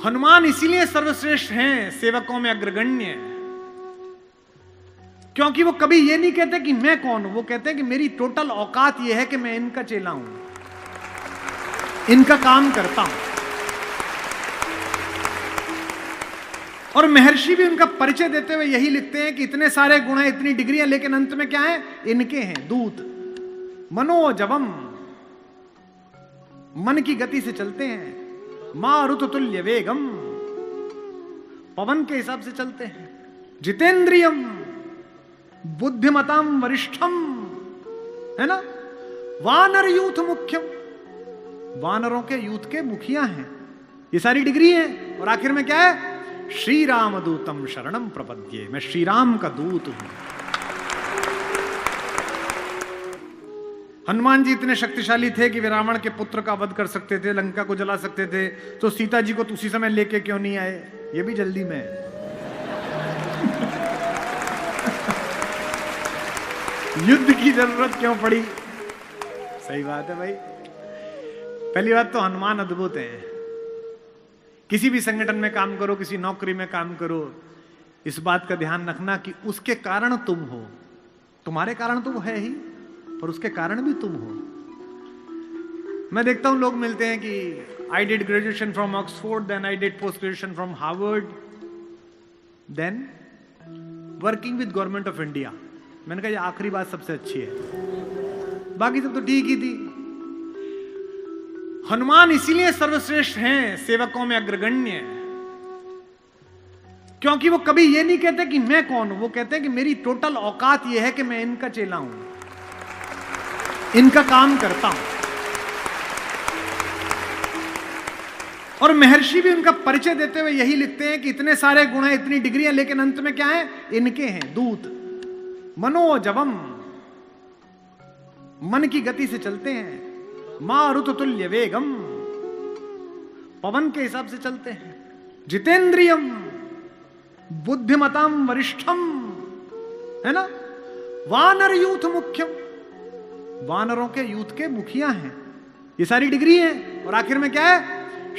हनुमान इसीलिए सर्वश्रेष्ठ हैं, सेवकों में अग्रगण्य, क्योंकि वो कभी ये नहीं कहते कि मैं कौन हूं, वो कहते हैं कि मेरी टोटल औकात ये है कि मैं इनका चेला हूं, इनका काम करता हूं। और महर्षि भी उनका परिचय देते हुए यही लिखते हैं कि इतने सारे गुण हैं, इतनी डिग्रियां, लेकिन अंत में क्या है, इनके हैं दूत। मनोजवम, मन की गति से चलते हैं। मारुत तुल्य वेगम, पवन के हिसाब से चलते हैं। जितेंद्रियम, बुद्धिमताम वरिष्ठम, है ना। वानर यूथ मुख्यम, वानरों के यूथ के मुखिया हैं। ये सारी डिग्री है। और आखिर में क्या है, श्री राम दूतम शरणम प्रपद्ये, मैं श्री राम का दूत हूं। हनुमान जी इतने शक्तिशाली थे कि वे रावण के पुत्र का वध कर सकते थे, लंका को जला सकते थे। तो सीता जी को उसी समय लेके क्यों नहीं आए, ये भी जल्दी में है। युद्ध की जरूरत क्यों पड़ी? सही बात है भाई। पहली बात तो हनुमान अद्भुत हैं। किसी भी संगठन में काम करो, किसी नौकरी में काम करो, इस बात का ध्यान रखना कि उसके कारण तुम हो। तुम्हारे कारण तो वो है ही, पर उसके कारण भी तुम हो। मैं देखता हूं लोग मिलते हैं कि I did graduation from Oxford, then I did post graduation from Harvard, then working with government of India. मैंने कहा ये आखिरी बात सबसे अच्छी है, बाकी सब तो ठीक ही थी। हनुमान इसीलिए सर्वश्रेष्ठ हैं, सेवकों में अग्रगण्य, क्योंकि वो कभी ये नहीं कहते कि मैं कौन हूं, वो कहते हैं कि मेरी टोटल औकात ये है कि मैं इनका चेला हूं, इनका काम करता हूं। और महर्षि भी उनका परिचय देते हुए यही लिखते हैं कि इतने सारे गुण हैं, इतनी डिग्रियां, लेकिन अंत में क्या है, इनके हैं दूत। मनोजवम, मन की गति से चलते हैं। मारुत तुल्य वेगम, पवन के हिसाब से चलते हैं। जितेंद्रियम, बुद्धिमताम वरिष्ठम, है ना। वानर यूथ मुख्यम, वानरों के यूथ के मुखिया हैं। ये सारी डिग्री है। और आखिर में क्या है,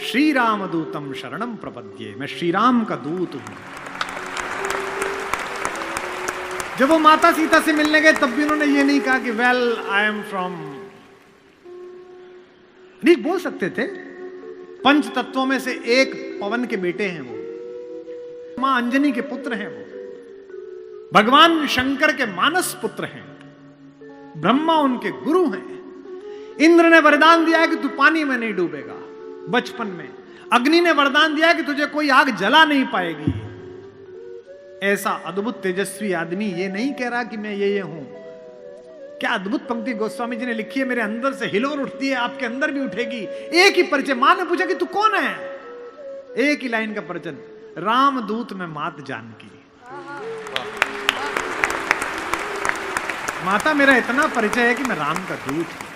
श्री राम दूतम शरणम प्रपद्ये, मैं श्री राम का दूत हूं। जब वो माता सीता से मिलने गए तब भी उन्होंने ये नहीं कहा कि वेल आई एम फ्रॉम, नहीं बोल सकते थे। पंच तत्वों में से एक पवन के बेटे हैं वो, मां अंजनी के पुत्र हैं वो, भगवान शंकर के मानस पुत्र हैं, ब्रह्मा उनके गुरु हैं। इंद्र ने वरदान दिया है कि तू पानी में नहीं डूबेगा बचपन में। अग्नि ने वरदान दिया है कि तुझे कोई आग जला नहीं पाएगी। ऐसा अद्भुत तेजस्वी आदमी ये नहीं कह रहा कि मैं ये हूं। क्या अद्भुत पंक्ति गोस्वामी जी ने लिखी है, मेरे अंदर से हिलोर उठती है, आपके अंदर भी उठेगी। एक ही परिचय, मां ने पूछा कि तू कौन है, एक ही लाइन का परिचय, राम दूत में मात जानकी। माता मेरा इतना परिचय है कि मैं राम का दूत हूं।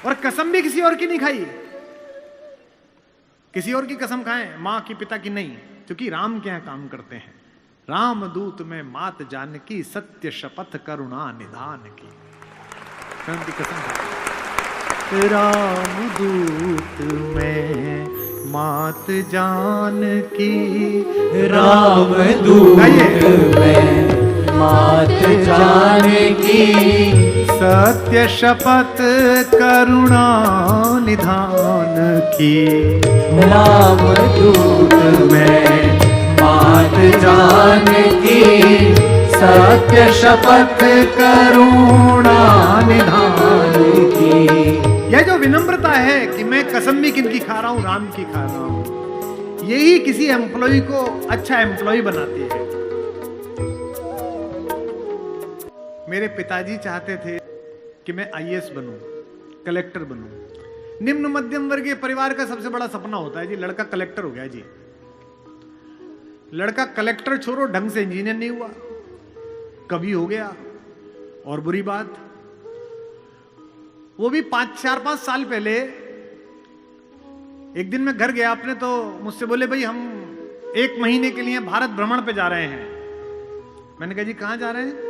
और कसम भी किसी और की नहीं खाई। किसी और की कसम खाएं, मां की, पिता की नहीं, क्योंकि राम के यहां काम करते हैं। राम दूत में मात जानकी, सत्य शपथ करुणा निधान की। की कसम, राम दूत में मात जानकी, राम दूत में मात जानकी, सत्य शपथ करुणा निधान की। राम दूत में मात जानकी, सत्य शपथ करुणा निधान की। यह जो विनम्रता है कि मैं कसम भी किनकी खा रहा हूं, राम की खा रहा हूं, यही किसी एम्प्लॉय को अच्छा एम्प्लॉय बनाती है। मेरे पिताजी चाहते थे कि मैं आईएएस बनूं, कलेक्टर बनूं। निम्न मध्यम वर्गीय परिवार का सबसे बड़ा सपना होता है जी, लड़का कलेक्टर हो गया जी। लड़का कलेक्टर छोड़ो, ढंग से इंजीनियर नहीं हुआ, कभी हो गया। और बुरी बात, वो भी 4-5 साल पहले एक दिन मैं घर गया अपने, तो मुझसे बोले भाई हम 1 महीने के लिए भारत भ्रमण पे जा रहे हैं। मैंने कहा जी कहां जा रहे हैं?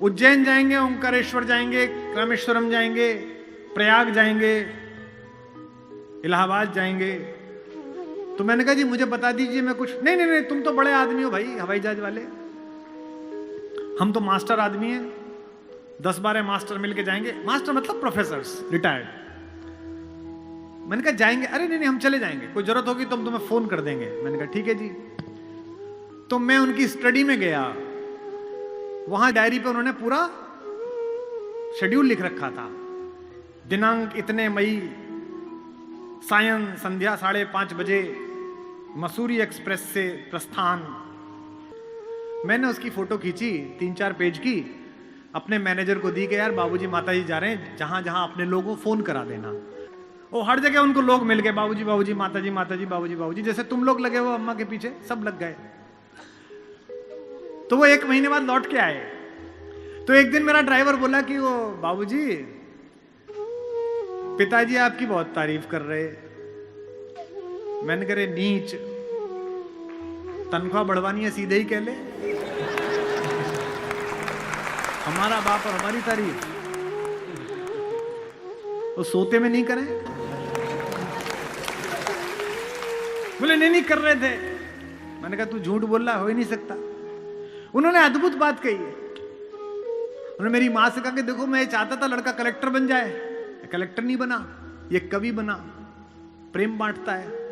उज्जैन जाएंगे, ओंकारेश्वर जाएंगे, रामेश्वरम जाएंगे, प्रयाग जाएंगे, इलाहाबाद जाएंगे। तो मैंने कहा जी मुझे बता दीजिए मैं कुछ। नहीं नहीं नहीं, तुम तो बड़े आदमी हो भाई, हवाई जहाज वाले, हम तो मास्टर आदमी हैं, 10-12 मास्टर मिलके जाएंगे। मास्टर मतलब प्रोफेसर्स रिटायर्ड। मैंने कहा जाएंगे? अरे नहीं नहीं हम चले जाएंगे, कोई जरूरत होगी तो हम तुम्हें फोन कर देंगे। मैंने कहा ठीक है जी। तो मैं उनकी स्टडी में गया, वहां डायरी पे उन्होंने पूरा शेड्यूल लिख रखा था, दिनांक इतने मई सायं संध्या 5:30 बजे मसूरी एक्सप्रेस से प्रस्थान। मैंने उसकी फोटो खींची 3-4 पेज की, अपने मैनेजर को दी कि यार बाबूजी माताजी जा रहे हैं, जहां जहां अपने लोगों को फोन करा देना। वो हर जगह उनको लोग मिल गए, बाबूजी बाबूजी माताजी माताजी बाबूजी बाबूजी, जैसे तुम लोग लगे हो अम्मा के पीछे, सब लग गए। तो वो 1 महीने बाद लौट के आए। तो एक दिन मेरा ड्राइवर बोला कि वो बाबूजी पिताजी आपकी बहुत तारीफ कर रहे। मैंने कहा नीच, तनख्वाह बढ़वानी है सीधे ही कह ले, हमारा बाप और हमारी तारीफ वो सोते में नहीं करें। बोले नहीं नहीं कर रहे थे। मैंने कहा तू झूठ बोल रहा, हो ही नहीं सकता। उन्होंने अद्भुत बात कही है। उन्होंने मेरी मां से कहा कि देखो मैं चाहता था लड़का कलेक्टर बन जाए, कलेक्टर नहीं बना, ये कवि बना, प्रेम बांटता है।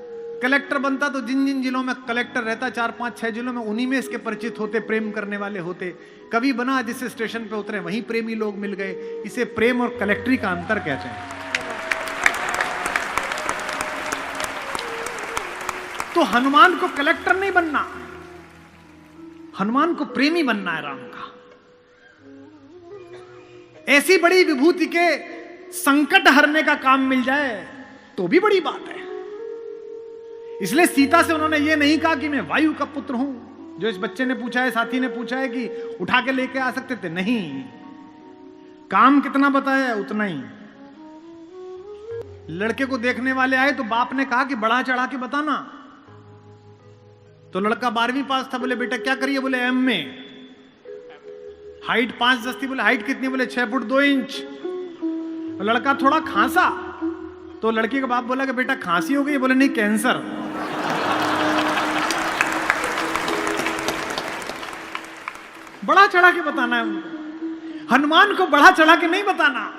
कलेक्टर बनता तो जिन जिन जिलों में कलेक्टर रहता, 4-5-6 जिलों में, उन्हीं में इसके परिचित होते, प्रेम करने वाले होते। कवि बना, जिससे स्टेशन पे उतरे वहीं प्रेमी लोग मिल गए। इसे प्रेम और कलेक्टरी का अंतर कहते हैं। तो हनुमान को कलेक्टर नहीं बनना, हनुमान को प्रेमी बनना है राम का। ऐसी बड़ी विभूति के संकट हरने का काम मिल जाए तो भी बड़ी बात है। इसलिए सीता से उन्होंने ये नहीं कहा कि मैं वायु का पुत्र हूं, जो इस बच्चे ने पूछा है, साथी ने पूछा है कि उठा के लेके आ सकते थे। नहीं, काम कितना बताया उतना ही। लड़के को देखने वाले आए तो बाप ने कहा कि बढ़ा चढ़ा के बताना। तो लड़का 12वीं पास था। बोले बेटा क्या करिए? बोले एम में। हाइट 5-10 थी। बोले हाइट कितनी? बोले 6 फुट 2 इंच। तो लड़का थोड़ा खांसा, तो लड़की का बाप बोला कि बेटा खांसी हो गई? बोले नहीं, कैंसर। बढ़ा चढ़ा के बताना है उनको। हनुमान को बढ़ा चढ़ा के नहीं बताना।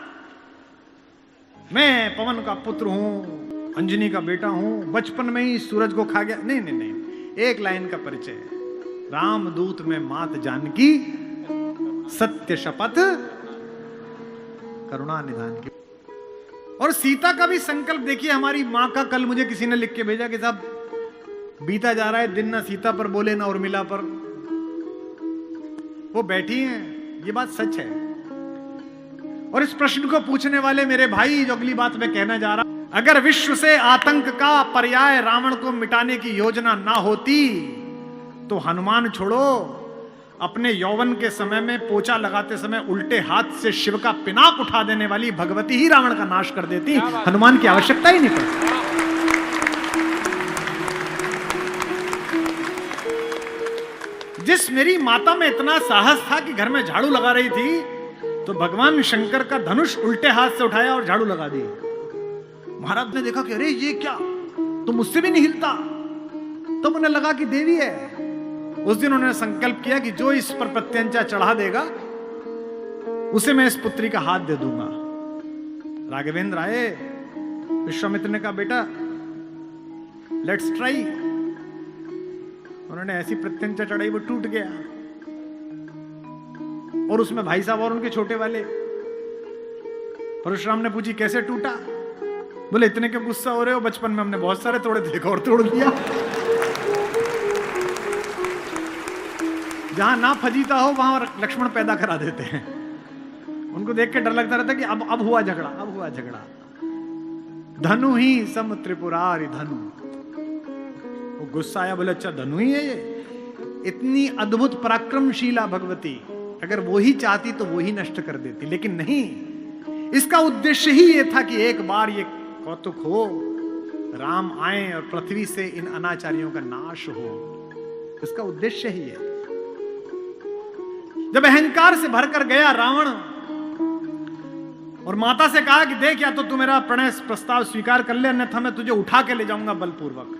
मैं पवन का पुत्र हूं, अंजनी का बेटा हूं, बचपन में ही सूरज को खा गया। नहीं नहीं नहीं, एक लाइन का परिचय, रामदूत में मात जानकी, सत्य शपथ करुणा निधान की। और सीता का भी संकल्प देखिए। हमारी मां का कल मुझे किसी ने लिख के भेजा कि साहब बीता जा रहा है दिन, ना सीता पर बोले ना उर्मिला पर। वो बैठी हैं, ये बात सच है। और इस प्रश्न को पूछने वाले मेरे भाई, जो अगली बात मैं कहना जा रहा, अगर विश्व से आतंक का पर्याय रावण को मिटाने की योजना ना होती तो हनुमान छोड़ो, अपने यौवन के समय में पोछा लगाते समय उल्टे हाथ से शिव का पिनाक उठा देने वाली भगवती ही रावण का नाश कर देती। हनुमान की आवश्यकता ही नहीं पड़ती। जिस मेरी माता में इतना साहस था कि घर में झाड़ू लगा रही थी, तो भगवान शंकर का धनुष उल्टे हाथ से उठाया और झाड़ू लगा दी। महाराज ने देखा कि अरे ये क्या, तो मुझसे भी नहीं हिलता। तो उन्हें लगा कि देवी है। उस दिन उन्होंने संकल्प किया कि जो इस पर प्रत्यंचा चढ़ा देगा उसे मैं इस पुत्री का हाथ दे दूंगा। राघवेंद्र आए, विश्वामित्र ने कहा बेटा लेट्स ट्राई। उन्होंने ऐसी प्रत्यंचा चढ़ाई वो टूट गया। और उसमें भाई साहब और उनके छोटे वाले। परशुराम ने पूछी कैसे टूटा? बोले इतने क्यों गुस्सा हो रहे हो, बचपन में हमने बहुत सारे तोड़े थे, और तोड़ दिया। जहां ना फजीता हो वहां लक्ष्मण पैदा करा देते हैं। उनको देख के डर लगता रहता कि अब हुआ झगड़ा, अब हुआ झगड़ा। धनु ही सम त्रिपुरारी धनु। वो गुस्सा आया, बोले अच्छा धनु ही है ये? इतनी अद्भुत पराक्रमशीला भगवती, अगर वो ही चाहती तो वो ही नष्ट कर देती, लेकिन नहीं। इसका उद्देश्य ही ये था कि एक बार ये कौतुक हो, राम आए और पृथ्वी से इन अनाचारियों का नाश हो। इसका उद्देश्य ही है। जब अहंकार से भरकर गया रावण और माता से कहा कि देख, या तो तू मेरा प्रणय प्रस्ताव स्वीकार कर ले, अन्यथा मैं तुझे उठा के ले जाऊंगा बलपूर्वक।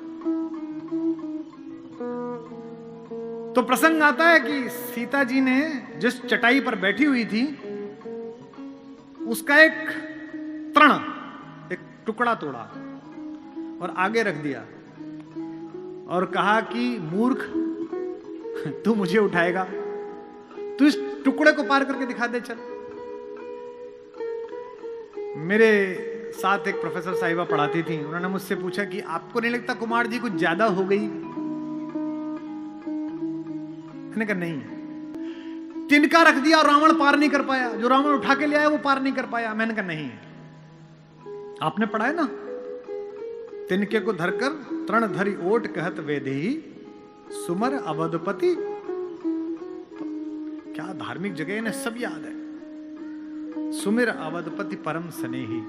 तो प्रसंग आता है कि सीता जी ने जिस चटाई पर बैठी हुई थी उसका एक तृण, एक टुकड़ा तोड़ा और आगे रख दिया और कहा कि मूर्ख, तू मुझे उठाएगा, तू इस टुकड़े को पार करके दिखा दे। चल, मेरे साथ एक प्रोफेसर साहिबा पढ़ाती थी, उन्होंने मुझसे पूछा कि आपको नहीं लगता कुमार जी कुछ ज्यादा हो गई? मैंने कहा नहीं, तिनका रख दिया और रावण पार नहीं कर पाया, जो रावण उठा के ले आया वो पार नहीं कर पाया। मैंने कहा नहीं, आपने पढ़ा है ना, तिनके को धरकर तृण धरी ओट कहत वेदेही सुमर अवधपति। क्या धार्मिक जगह इन्हें सब याद है। सुमिर अवधपति परम स्नेही,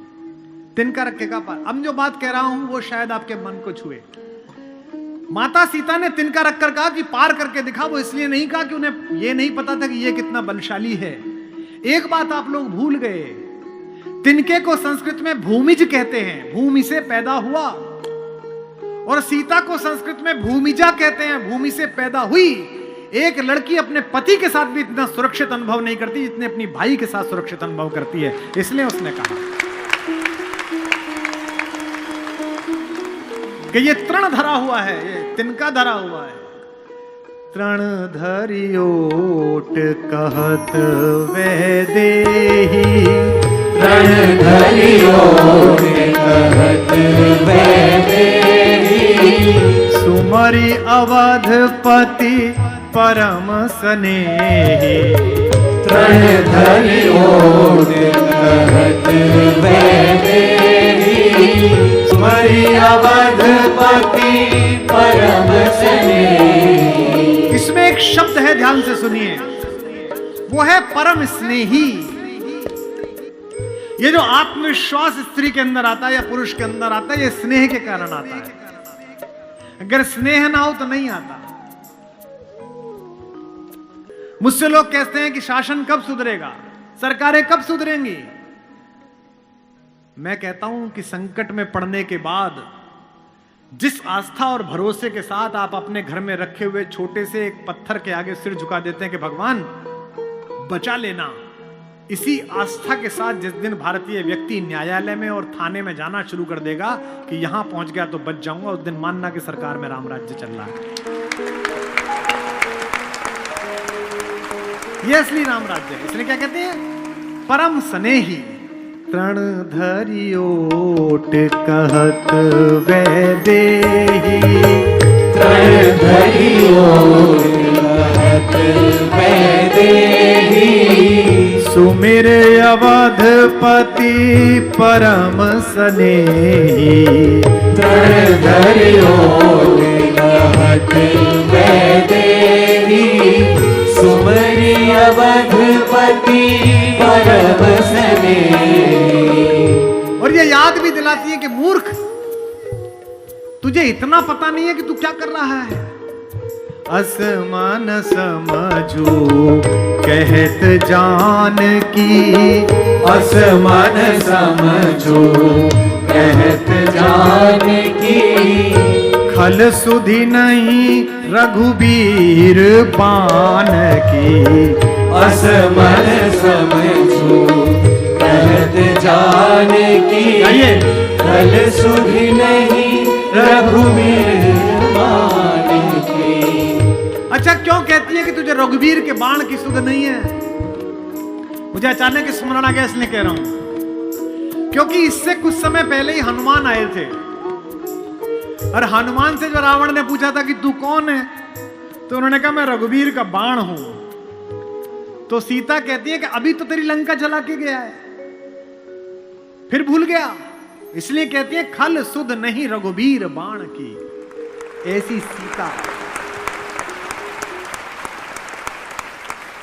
तिनका रखेगा पार। अब जो बात कह रहा हूं वो शायद आपके मन को छुए। माता सीता ने तिनका रखकर कहा कि पार करके दिखा, वो इसलिए नहीं कहा कि उन्हें ये नहीं पता था कि ये कितना बलशाली है। एक बात आप लोग भूल गए, तिनके को संस्कृत में भूमिज कहते हैं, भूमि से पैदा हुआ, और सीता को संस्कृत में भूमिजा कहते हैं, भूमि से पैदा हुई। एक लड़की अपने पति के साथ भी इतना सुरक्षित अनुभव नहीं करती जितने अपनी भाई के साथ सुरक्षित अनुभव करती है, इसलिए उसने कहा कि ये तृण धरा हुआ है, ये तिनका धरा हुआ है। तृण धरियोट कहत वैदेही, तृण धरियोट कहत वैदेही, सुमरि अवधपति परम स्नेही। तृण धरियोट कहत वैदेही, सुमरि अवधपति परम स्नेही। इसमें एक शब्द है, ध्यान से सुनिए, वो है परम स्नेही। ये जो आत्मविश्वास स्त्री के अंदर आता है या पुरुष के अंदर आता है, ये स्नेह के कारण आता है। अगर स्नेह ना हो तो नहीं आता। मुझसे लोग कहते हैं कि शासन कब सुधरेगा, सरकारें कब सुधरेंगी। मैं कहता हूं कि संकट में पड़ने के बाद जिस आस्था और भरोसे के साथ आप अपने घर में रखे हुए छोटे से एक पत्थर के आगे सिर झुका देते हैं कि भगवान बचा लेना, इसी आस्था के साथ जिस दिन भारतीय व्यक्ति न्यायालय में और थाने में जाना शुरू कर देगा कि यहां पहुंच गया तो बच जाऊंगा, उस दिन मानना कि सरकार में राम राज्य चल रहा है। ये असली राम राज्य है। इसलिए क्या कहते हैं, परम स्नेही। तृण धरियोट कहत वैदेही, तृण धरियोट कहत वैदेही, सुमिर अवधपति परम स्नेही। तृण धरियोट कहत वैदेही, सुमरि अवधपति परम स्नेही। और ये याद भी दिलाती है कि मूर्ख, तुझे इतना पता नहीं है कि तू क्या कर रहा है। असमान समझू कहत जान की, असमान समझो कहत जान की, खल सुधि नहीं रघुबीर बान की। असमान समझो कहत जान की, खल सुधि नहीं रघुबीर बान की। अच्छा, क्यों कहती है कि तुझे रघुबीर के बाण की सुध नहीं है? मुझे अचानक स्मरण आ गया, इसलिए कह रहा हूं क्योंकि इससे कुछ समय पहले ही हनुमान आए थे, और हनुमान से जो रावण ने पूछा था कि तू कौन है, तो उन्होंने कहा मैं रघुबीर का बाण हूं। तो सीता कहती है कि अभी तो तेरी लंका जला के गया है, फिर भूल गया। इसलिए कहती है खल सुध नहीं रघुबीर बाण की। ऐसी सीता